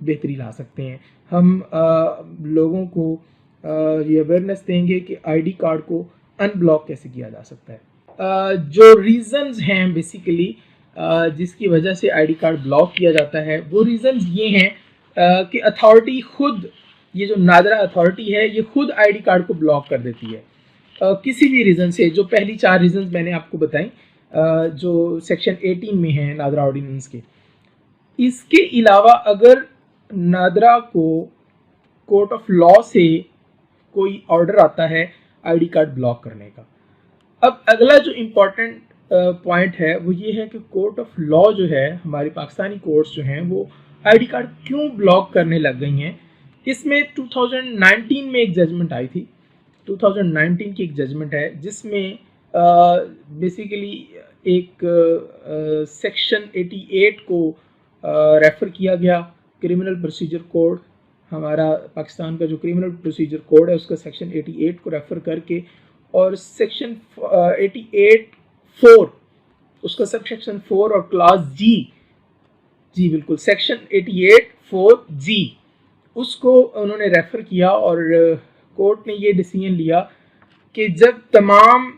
بہتری لا سکتے ہیں. ہم لوگوں کو یہ اویئرنیس دیں گے کہ آئی ڈی کارڈ کو ان بلاک کیسے کیا جا سکتا ہے. جو ریزنز ہیں بیسیکلی جس کی وجہ سے آئی ڈی کارڈ بلاک کیا جاتا ہے، وہ ریزنز یہ ہیں کہ اتھارٹی خود، یہ جو نادرا اتھارٹی ہے یہ خود آئی ڈی کارڈ کو بلاک کر دیتی ہے کسی بھی ریزن سے. جو پہلی 4 ریزنز میں نے آپ کو بتائیں جو سیکشن 18 میں ہیں نادرا آرڈیننس کے. اس کے علاوہ اگر نادرا کو کورٹ آف لا سے کوئی آرڈر آتا ہے آئی ڈی کارڈ بلاک کرنے کا. اب اگلا جو امپورٹنٹ پوائنٹ ہے وہ یہ ہے کہ کورٹ آف لا جو ہے، ہماری پاکستانی کورٹس جو ہیں وہ آئی ڈی کارڈ کیوں بلاک کرنے لگ گئی ہیں. اس میں 2019 میں ایک ججمنٹ آئی تھی، 2019 کی ایک ججمنٹ ہے جس میں بیسیکلی ایک سیکشن 88 کو ریفر کیا گیا. کرمنل پروسیجر کوڈ، ہمارا پاکستان کا جو کرمنل پروسیجر کوڈ ہے اس کا سیکشن 88 کو ریفر کر کے، اور سیکشن 88(4) اس کا سب سیکشن 4 اور کلاس جی بالکل سیکشن 88(4)(g) اس کو انہوں نے ریفر کیا. اور کورٹ نے یہ ڈیسیژن لیا کہ جب تمام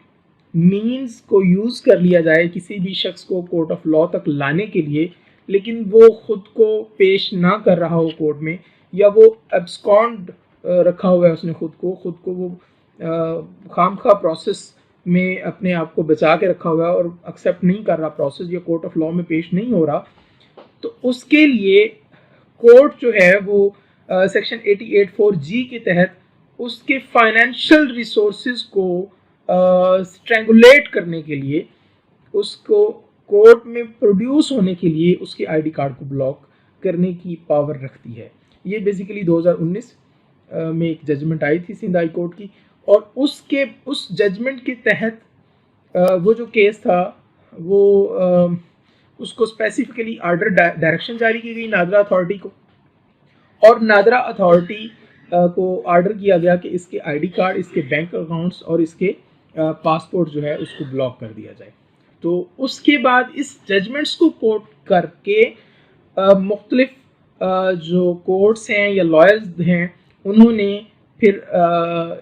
مینز کو یوز کر لیا جائے کسی بھی شخص کو کورٹ آف لا تک لانے کے لیے، لیکن وہ خود کو پیش نہ کر رہا ہو کورٹ میں، یا وہ ایبسکونڈ رکھا ہوا ہے اس نے خود کو وہ خام خواہ پروسیس میں اپنے آپ کو بچا کے رکھا ہوا ہے اور ایکسیپٹ نہیں کر رہا پروسیس، یا کورٹ آف لا میں پیش نہیں ہو رہا، تو اس کے لیے کورٹ جو ہے وہ سیکشن 88(4)(g) کے تحت اس کے فائنینشیل ریسورسز کو اسٹرینگولیٹ کرنے کے لیے، اس کو کورٹ میں پروڈیوس ہونے کے لیے اس کے آئی ڈی کارڈ کو بلاک کرنے کی پاور رکھتی ہے. یہ بیسیکلی 2019 میں ایک ججمنٹ آئی تھی سندھ ہائی کورٹ کی، اور اس ججمنٹ کے تحت وہ جو کیس تھا وہ اس کو اسپیسیفکلی آرڈر ڈائریکشن جاری کی گئی نادرا اتھارٹی کو، اور نادرا اتھارٹی کو آرڈر کیا گیا کہ اس کے آئی ڈی کارڈ، اس کے بینک اکاؤنٹس اور اس کے پاسپورٹ جو ہے اس کو بلاک کر دیا جائے. تو اس کے بعد اس ججمنٹس کو کوٹ کر کے مختلف جو کورٹس ہیں یا لائرز ہیں انہوں نے پھر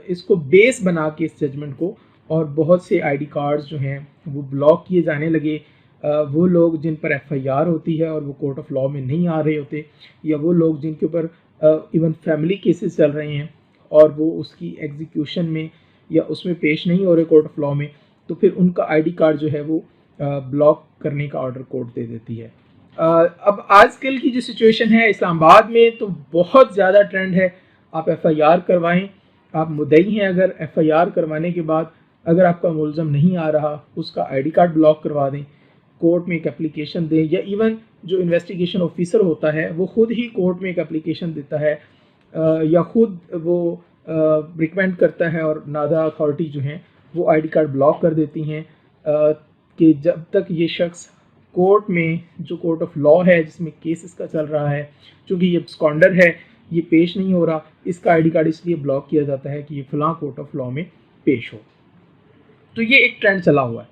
اس کو بیس بنا کے اس ججمنٹ کو، اور بہت سے آئی ڈی کارڈز جو ہیں وہ بلاک کیے جانے لگے. وہ لوگ جن پر ایف آئی آر ہوتی ہے اور وہ کورٹ آف لا میں نہیں آ رہے ہوتے، یا وہ لوگ جن کے اوپر ایون فیملی کیسز چل رہے ہیں اور وہ اس کی ایگزیکیوشن میں یا اس میں پیش نہیں ہو رہے کورٹ آف لا میں، تو پھر ان کا آئی ڈی کارڈ جو ہے وہ بلاک کرنے کا آرڈر کورٹ دے دیتی ہے. اب آج کل کی جو سچویشن ہے اسلام آباد میں تو بہت زیادہ ٹرینڈ ہے، آپ ایف آئی آر کروائیں، آپ مدعی ہیں، اگر ایف آئی آر کروانے کے بعد اگر آپ کا ملزم نہیں آ رہا اس کا آئی ڈی کارڈ بلاک کروا دیں، کورٹ میں ایک اپلیکیشن دیں، یا ایون جو انویسٹیگیشن آفیسر ہوتا ہے وہ خود ہی کورٹ میں ایک اپلیکیشن دیتا ہے یا خود وہ ریکمینڈ کرتا ہے، اور نادرا اتھارٹی جو ہیں وہ آئی ڈی کارڈ بلاک کر دیتی ہیں کہ جب تک یہ شخص کورٹ میں، جو کورٹ آف لا ہے جس میں کیس اس کا چل رہا ہے، چونکہ یہ ایبسکونڈر ہے، یہ پیش نہیں ہو رہا، اس کا آئی ڈی کارڈ اس لیے بلاک کیا جاتا ہے کہ یہ فلاں کورٹ آف لا میں پیش ہو. تو یہ ایک ٹرینڈ چلا ہوا ہے.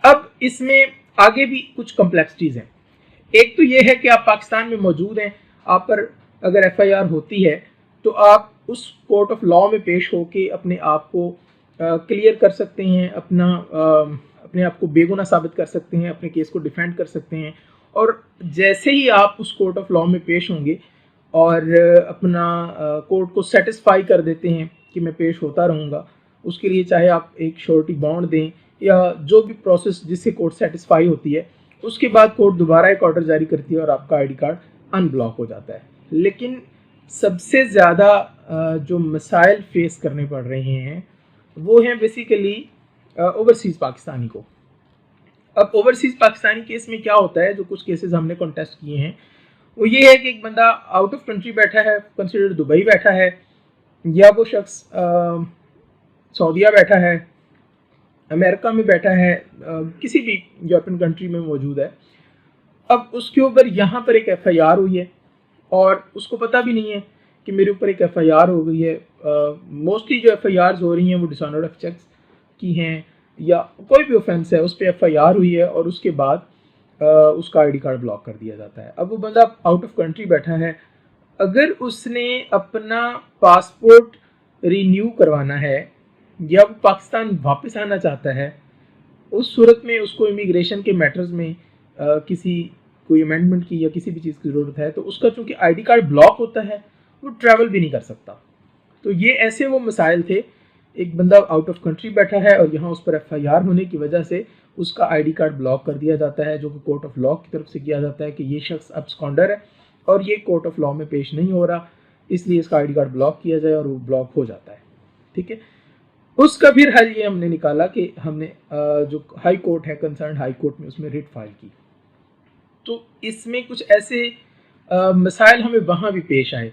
اب اس میں آگے بھی کچھ کمپلیکسٹیز ہیں. ایک تو یہ ہے کہ آپ پاکستان میں موجود ہیں، آپ پر اگر ایف آئی آر ہوتی ہے تو آپ اس کورٹ آف لا میں پیش ہو کے اپنے آپ کو کلیئر کر سکتے ہیں، اپنے آپ کو بے گناہ ثابت کر سکتے ہیں، اپنے کیس کو ڈیفینڈ کر سکتے ہیں. اور جیسے ہی آپ اس کورٹ آف لا میں پیش ہوں گے اور اپنا کورٹ کو سیٹسفائی کر دیتے ہیں کہ میں پیش ہوتا رہوں گا، اس کے لیے چاہے آپ ایک شورٹی بانڈ دیں یا جو بھی پروسیس جس سے کورٹ سیٹسفائی ہوتی ہے، اس کے بعد کورٹ دوبارہ ایک آرڈر جاری کرتی ہے اور آپ کا I D card unblock ہو جاتا ہے. لیکن سب سے زیادہ جو مسائل فیس کرنے پڑ رہے ہیں وہ ہیں بیسیکلی اوورسیز پاکستانی کو. اب اوورسیز پاکستانی کیس میں کیا ہوتا ہے، جو کچھ کیسز ہم نے کنٹیسٹ کیے ہیں وہ یہ ہے کہ ایک بندہ آؤٹ آف کنٹری بیٹھا ہے، کنسیڈر دبئی بیٹھا ہے، یا وہ شخص سعودیہ بیٹھا ہے، امریکہ میں بیٹھا ہے، کسی بھی یورپین کنٹری میں موجود ہے. اب اس کے اوپر یہاں پر ایک ایف آئی آر ہوئی ہے اور اس کو پتہ بھی نہیں ہے کہ میرے اوپر ایک ایف آئی آر ہو گئی ہے. موسٹلی جو ایف آئی آرز ہو رہی ہیں وہ ڈس آنر آف چیکس کی ہیں، یا کوئی بھی اوفینس ہے اس پہ ایف آئی آر ہوئی ہے اور اس کے بعد اس کا آئی ڈی کارڈ بلاک کر دیا جاتا ہے. اب وہ بندہ آؤٹ آف کنٹری بیٹھا ہے، اگر اس نے اپنا پاسپورٹ رینیو کروانا ہے یا وہ پاکستان واپس آنا چاہتا ہے، اس صورت میں اس کو امیگریشن کے میٹرز میں کسی کوئی امینڈمنٹ کی یا کسی بھی چیز کی ضرورت ہے، تو اس کا چونکہ آئی ڈی کارڈ بلاک ہوتا ہے وہ ٹریول بھی نہیں کر سکتا. تو یہ ایسے وہ مسائل تھے. ایک بندہ آؤٹ آف کنٹری بیٹھا ہے اور یہاں اس پر ایف آئی آر ہونے کی وجہ سے اس کا آئی ڈی کارڈ بلاک کر دیا جاتا ہے، جو کہ کورٹ آف لاء کی طرف سے کیا جاتا ہے کہ یہ شخص ابسکانڈر ہے اور یہ کورٹ آف لاء میں پیش نہیں ہو رہا، اس لیے اس کا آئی ڈی کارڈ بلاک کیا جائے، اور وہ بلاک ہو جاتا ہے. ٹھیک ہے. اس کا پھر حل یہ ہم نے نکالا کہ ہم نے جو ہائی کورٹ ہے، کنسرنڈ ہائی کورٹ میں اس میں ریٹ فائل کی. تو اس میں کچھ ایسے مسائل ہمیں وہاں بھی پیش آئے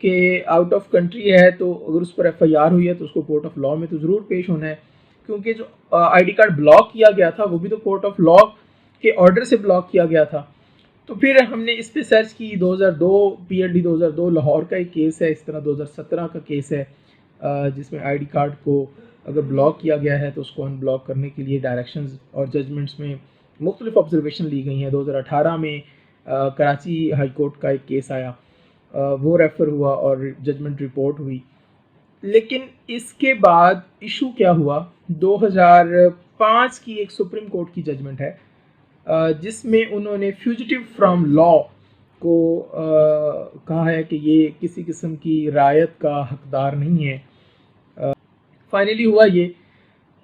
کہ آؤٹ آف کنٹری ہے تو اگر اس پر ایف آئی آر ہوئی ہے تو اس کو کورٹ آف لاء میں تو ضرور پیش ہونا ہے، کیونکہ جو آئی ڈی کارڈ بلاک کیا گیا تھا وہ بھی تو کورٹ آف لاء کے آرڈر سے بلاک کیا گیا تھا. تو پھر ہم نے اس پہ سرچ کی. 2002 پی ایل ڈی 2002 لاہور کا ایک کیس ہے، اس طرح 2017 کا کیس ہے جس میں آئی ڈی کارڈ کو اگر بلاک کیا گیا ہے تو اس کو ان بلاک کرنے کے لیے ڈائریکشنز اور ججمنٹس میں مختلف آبزرویشن لی گئی ہیں. 2018 میں کراچی ہائی کورٹ کا ایک کیس آیا، وہ ریفر ہوا اور ججمنٹ رپورٹ ہوئی. لیکن اس کے بعد ایشو کیا ہوا، 2005 کی ایک سپریم کورٹ کی ججمنٹ ہے جس میں انہوں نے فیوجیٹیو فرام لاء کو کہا ہے کہ یہ کسی قسم کی رعایت کا حقدار نہیں ہے. فائنلی ہوا یہ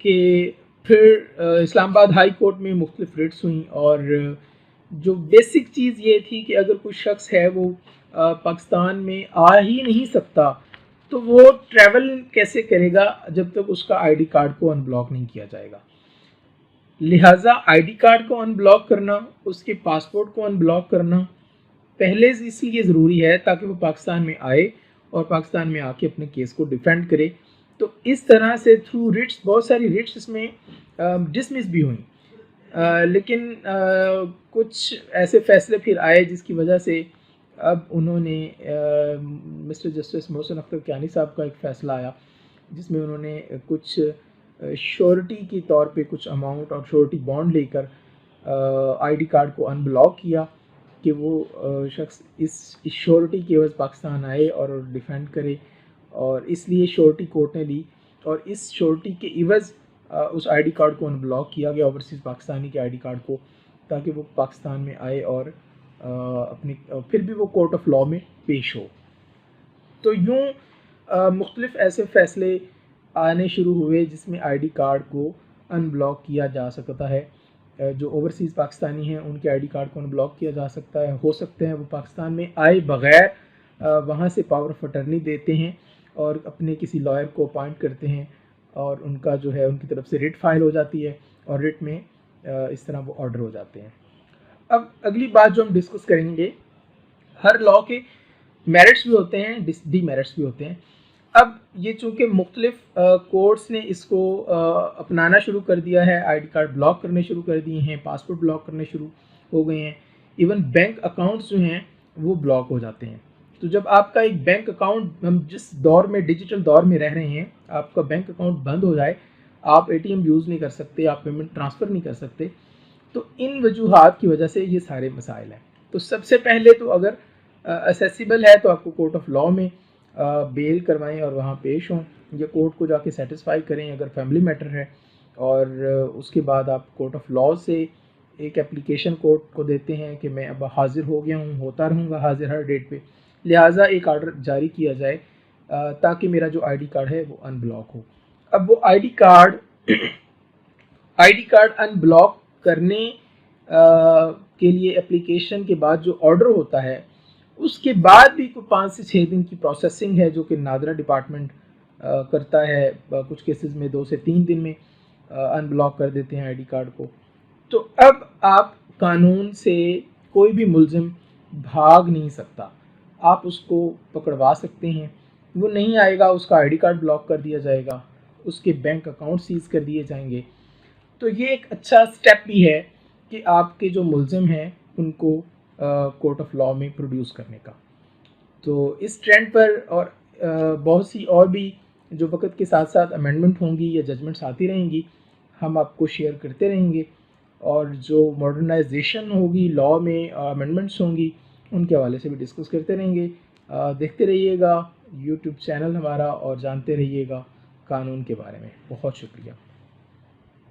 کہ پھر اسلام آباد ہائی کورٹ میں مختلف ریٹس ہوئیں، اور جو بیسک چیز یہ تھی کہ اگر کوئی شخص ہے وہ پاکستان میں آ ہی نہیں سکتا تو وہ ٹریول کیسے کرے گا جب تک اس کا آئی ڈی کارڈ کو ان بلاک نہیں کیا جائے گا. لہٰذا آئی ڈی کارڈ کو ان بلاک کرنا، اس کے پاسپورٹ کو ان بلاک کرنا پہلے سے اس لیے ضروری ہے تاکہ وہ پاکستان میں آئے اور پاکستان میں آ کے اپنے کیس کو ڈیفینڈ کرے. تو اس طرح سے تھرو ریٹس، بہت ساری ریٹس اس میں ڈسمس بھی ہوئیں، لیکن کچھ ایسے فیصلے پھر آئے جس کی وجہ سے اب انہوں نے مسٹر جسٹس محسن اختر کیانی صاحب کا ایک فیصلہ آیا جس میں انہوں نے کچھ شورٹی کے طور پہ کچھ اماؤنٹ اور شورٹی بانڈ لے کر آئی ڈی کارڈ کو ان بلاک کیا کہ وہ شخص اس شورٹی کے عوض پاکستان آئے اور ڈیفینڈ کرے. اور اس لیے شورٹی کورٹ نے لی اور اس شورٹی کے عوض اس آئی ڈی کارڈ کو ان بلاک کیا گیا، اوورسیز پاکستانی کے آئی ڈی کارڈ کو، تاکہ وہ پاکستان میں آئے اور اپنی پھر بھی وہ کورٹ آف لاء میں پیش ہو. تو یوں مختلف ایسے فیصلے آنے شروع ہوئے جس میں آئی ڈی کارڈ کو ان بلاک کیا جا سکتا ہے. جو اوورسیز پاکستانی ہیں ان کے آئی ڈی کارڈ کو ان بلاک کیا جا سکتا ہے. ہو سکتے ہیں وہ پاکستان میں آئے بغیر وہاں سے پاور آف اٹرنی دیتے ہیں اور اپنے کسی لائر کو اپوائنٹ کرتے ہیں اور ان کا جو ہے ان کی طرف سے ریٹ فائل ہو جاتی ہے اور ریٹ میں اس طرح وہ آرڈر ہو جاتے ہیں. اب اگلی بات جو ہم ڈسکس کریں گے، ہر لاء کے میرٹس بھی ہوتے ہیں، ڈی میرٹس بھی ہوتے ہیں. اب یہ چونکہ مختلف کورٹس نے اس کو اپنانا شروع کر دیا ہے، آئی ڈی کارڈ بلاک کرنے شروع کر دیے ہیں، پاسپورٹ بلاک کرنے شروع ہو گئے ہیں، ایون بینک اکاؤنٹس جو ہیں وہ بلاک ہو جاتے ہیں. تو جب آپ کا ایک بینک اکاؤنٹ، ہم جس دور میں ڈیجیٹل دور میں رہ رہے ہیں، آپ کا بینک اکاؤنٹ بند ہو جائے، آپ اے ٹی ایم یوز نہیں کر سکتے، آپ پیمنٹ ٹرانسفر نہیں کر سکتے، تو ان وجوہات کی وجہ سے یہ سارے مسائل ہیں. تو سب سے پہلے تو اگر اسیسیبل ہے تو آپ کو کورٹ آف لاء میں بیل کروائیں اور وہاں پیش ہوں، یا کورٹ کو جا کے سیٹسفائی کریں اگر فیملی میٹر ہے، اور اس کے بعد آپ کورٹ آف لاء سے ایک اپلیکیشن کورٹ کو دیتے ہیں کہ میں اب حاضر ہو گیا ہوں، ہوتا رہوں گا حاضر ہر ڈیٹ پہ، لہٰذا ایک آرڈر جاری کیا جائے تاکہ میرا جو آئی ڈی کارڈ ہے وہ ان بلاک ہو. اب وہ آئی ڈی کارڈ ان بلاک کرنے کے لیے اپلیکیشن کے بعد جو آرڈر ہوتا ہے اس کے بعد بھی کوئی 5 سے 6 دن کی پروسیسنگ ہے جو کہ نادرا ڈپارٹمنٹ کرتا ہے. کچھ کیسز میں 2 سے 3 دن میں ان بلاک کر دیتے ہیں آئی ڈی کارڈ کو. تو اب آپ قانون سے کوئی بھی ملزم بھاگ نہیں سکتا، آپ اس کو پکڑوا سکتے ہیں، وہ نہیں آئے گا، اس کا آئی ڈی کارڈ بلاک کر دیا جائے گا، اس کے بینک اکاؤنٹ سیز کر دیے جائیں گے. تو یہ ایک اچھا سٹیپ بھی ہے کہ آپ کے جو ملزم ہیں ان کو کورٹ آف لاء میں پروڈیوس کرنے کا. تو اس ٹرینڈ پر اور بہت سی اور بھی جو وقت کے ساتھ ساتھ امینڈمنٹ ہوں گی یا ججمنٹس آتی رہیں گی، ہم آپ کو شیئر کرتے رہیں گے، اور جو ماڈرنائزیشن ہوگی لاء میں امینڈمنٹس ہوں گی ان کے حوالے سے بھی ڈسکس کرتے رہیں گے. دیکھتے رہیے گا یوٹیوب چینل ہمارا اور جانتے رہیے گا قانون کے بارے میں. بہت شکریہ.